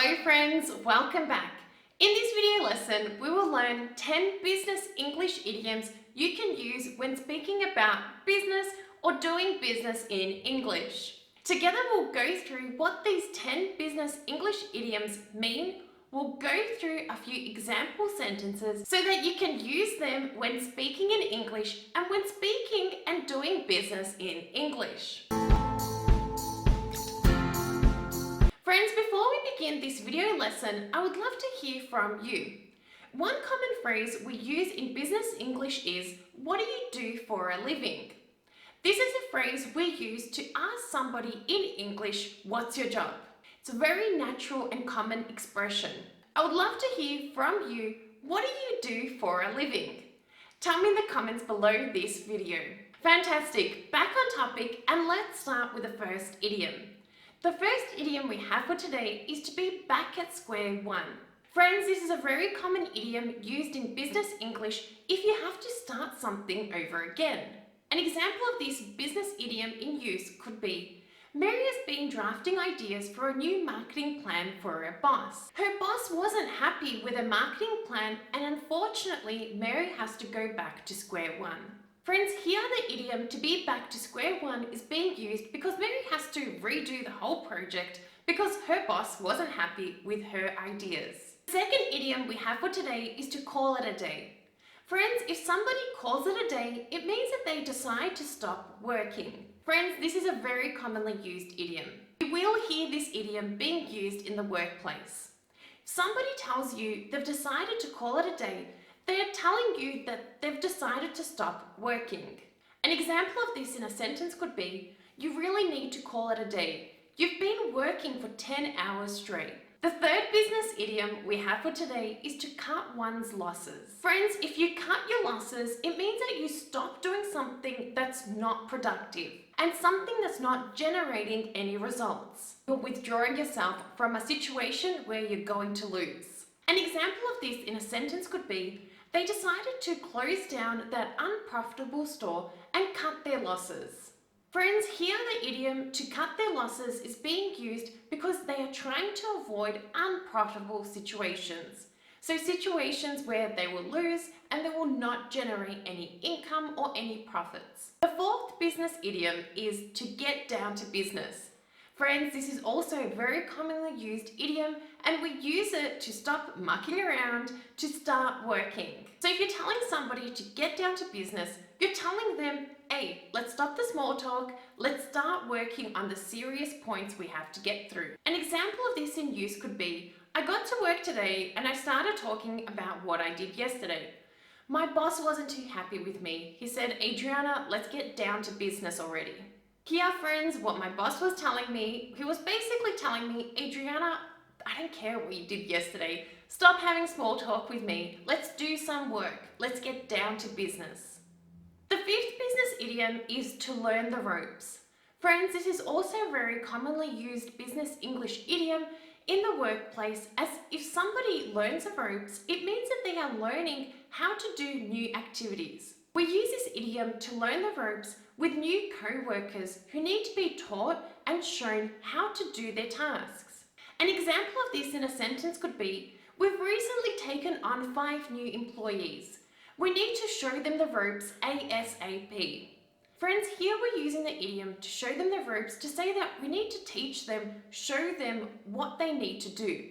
Hello friends, welcome back. In this video lesson, we will learn 10 business English idioms you can use when speaking about business or doing business in English. Together we'll go through what these 10 business English idioms mean. We'll go through a few example sentences so that you can use them when speaking in English and when speaking and doing business in English. Friends, before we begin this video lesson, I would love to hear from you. One common phrase we use in business English is, "What do you do for a living?" This is a phrase we use to ask somebody in English, "What's your job?" It's a very natural and common expression. I would love to hear from you, what do you do for a living? Tell me in the comments below this video. Fantastic, back on topic, and let's start with the first idiom. The first idiom we have for today is to be back at square one. Friends, this is a very common idiom used in business English if you have to start something over again. An example of this business idiom in use could be, Mary has been drafting ideas for a new marketing plan for her boss. Her boss wasn't happy with her marketing plan, and unfortunately, Mary has to go back to square one. Friends, here the idiom to be back to square one is being used because Mary has to redo the whole project because her boss wasn't happy with her ideas. The second idiom we have for today is to call it a day. Friends, if somebody calls it a day, it means that they decide to stop working. Friends, this is a very commonly used idiom. You will hear this idiom being used in the workplace. If somebody tells you they've decided to call it a day, they are telling you that they've decided to stop working. An example of this in a sentence could be, you really need to call it a day. You've been working for 10 hours straight. The third business idiom we have for today is to cut one's losses. Friends, if you cut your losses, it means that you stop doing something that's not productive and something that's not generating any results. You're withdrawing yourself from a situation where you're going to lose. An example of this in a sentence could be, they decided to close down that unprofitable store and cut their losses. Friends, here the idiom to cut their losses is being used because they are trying to avoid unprofitable situations. So situations where they will lose and they will not generate any income or any profits. The fourth business idiom is to get down to business. Friends, this is also a very commonly used idiom, and we use it to stop mucking around, to start working. So if you're telling somebody to get down to business, you're telling them, hey, let's stop the small talk, let's start working on the serious points we have to get through. An example of this in use could be, I got to work today and I started talking about what I did yesterday. My boss wasn't too happy with me. He said, Adriana, let's get down to business already. Here, friends, what my boss was telling me, he was basically telling me, Adriana, I don't care what you did yesterday. Stop having small talk with me. Let's do some work. Let's get down to business. The fifth business idiom is to learn the ropes. Friends, this is also a very commonly used business English idiom in the workplace, as if somebody learns the ropes, it means that they are learning how to do new activities. We use this idiom to learn the ropes with new co-workers who need to be taught and shown how to do their tasks. An example of this in a sentence could be, we've recently taken on 5 new employees. We need to show them the ropes ASAP. Friends, here we're using the idiom to show them the ropes to say that we need to teach them, show them what they need to do.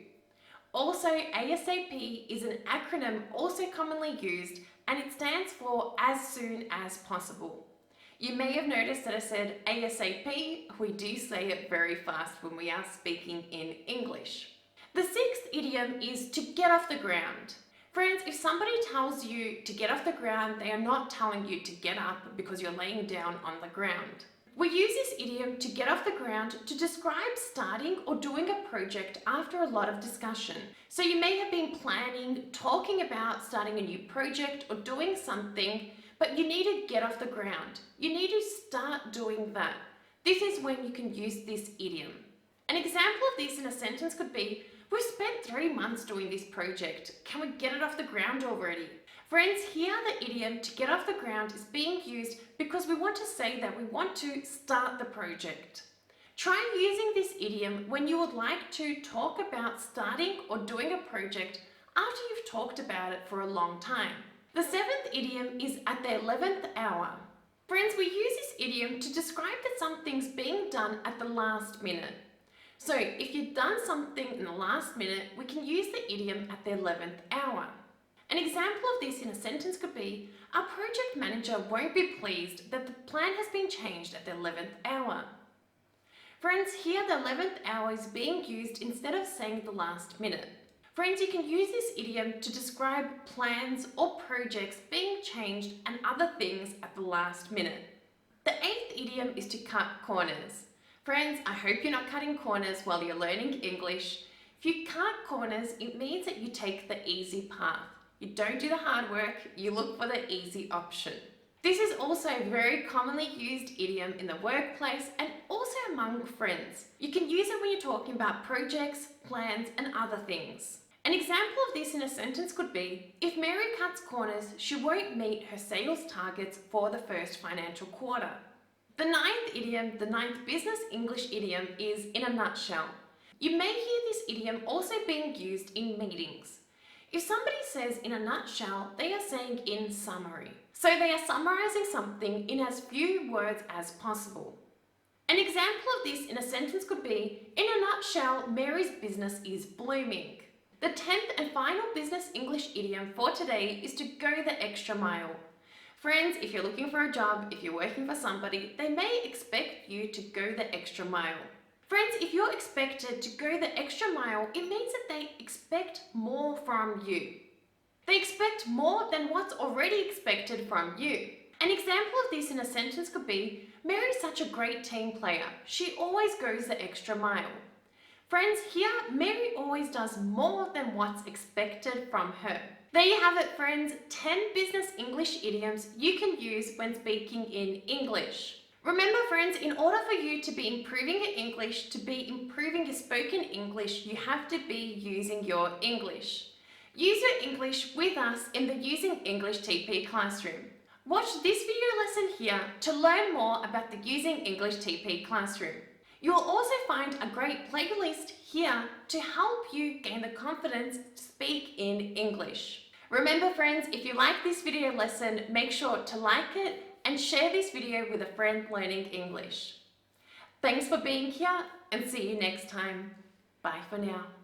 Also, ASAP is an acronym also commonly used, and it stands for as soon as possible. You may have noticed that I said ASAP. We do say it very fast when we are speaking in English. The sixth idiom is to get off the ground. Friends, if somebody tells you to get off the ground, they are not telling you to get up because you're laying down on the ground. We use this idiom to get off the ground to describe starting or doing a project after a lot of discussion. So you may have been planning, talking about starting a new project or doing something, but you need to get off the ground. You need to start doing that. This is when you can use this idiom. An example of this in a sentence could be, we've spent 3 months doing this project. Can we get it off the ground already? Friends, here the idiom to get off the ground is being used because we want to say that we want to start the project. Try using this idiom when you would like to talk about starting or doing a project after you've talked about it for a long time. The seventh idiom is at the 11th hour. Friends, we use this idiom to describe that something's being done at the last minute. So if you've done something in the last minute, we can use the idiom at the 11th hour. An example of this in a sentence could be, our project manager won't be pleased that the plan has been changed at the 11th hour. Friends, here the 11th hour is being used instead of saying the last minute. Friends, you can use this idiom to describe plans or projects being changed and other things at the last minute. The eighth idiom is to cut corners. Friends, I hope you're not cutting corners while you're learning English. If you cut corners, it means that you take the easy path. You don't do the hard work, you look for the easy option. This is also a very commonly used idiom in the workplace and also among friends. You can use it when you're talking about projects, plans, and other things. An example of this in a sentence could be, if Mary cuts corners, she won't meet her sales targets for the first financial quarter. The ninth idiom, the ninth business English idiom, is in a nutshell. You may hear this idiom also being used in meetings. If somebody says in a nutshell, they are saying in summary. So they are summarizing something in as few words as possible. An example of this in a sentence could be, in a nutshell, Mary's business is blooming. The 10th and final business English idiom for today is to go the extra mile. Friends, if you're looking for a job, if you're working for somebody, they may expect you to go the extra mile. Friends, if you're expected to go the extra mile, it means that they expect more from you. They expect more than what's already expected from you. An example of this in a sentence could be, Mary's such a great team player. She always goes the extra mile. Friends, here, Mary always does more than what's expected from her. There you have it, friends, 10 business English idioms you can use when speaking in English. Remember, friends, in order for you to be improving your English, to be improving your spoken English, you have to be using your English. Use your English with us in the Using English TP classroom. Watch this video lesson here to learn more about the Using English TP classroom. You'll also find a great playlist here to help you gain the confidence to speak in English. Remember, friends, if you like this video lesson, make sure to like it and share this video with a friend learning English. Thanks for being here and see you next time. Bye for now.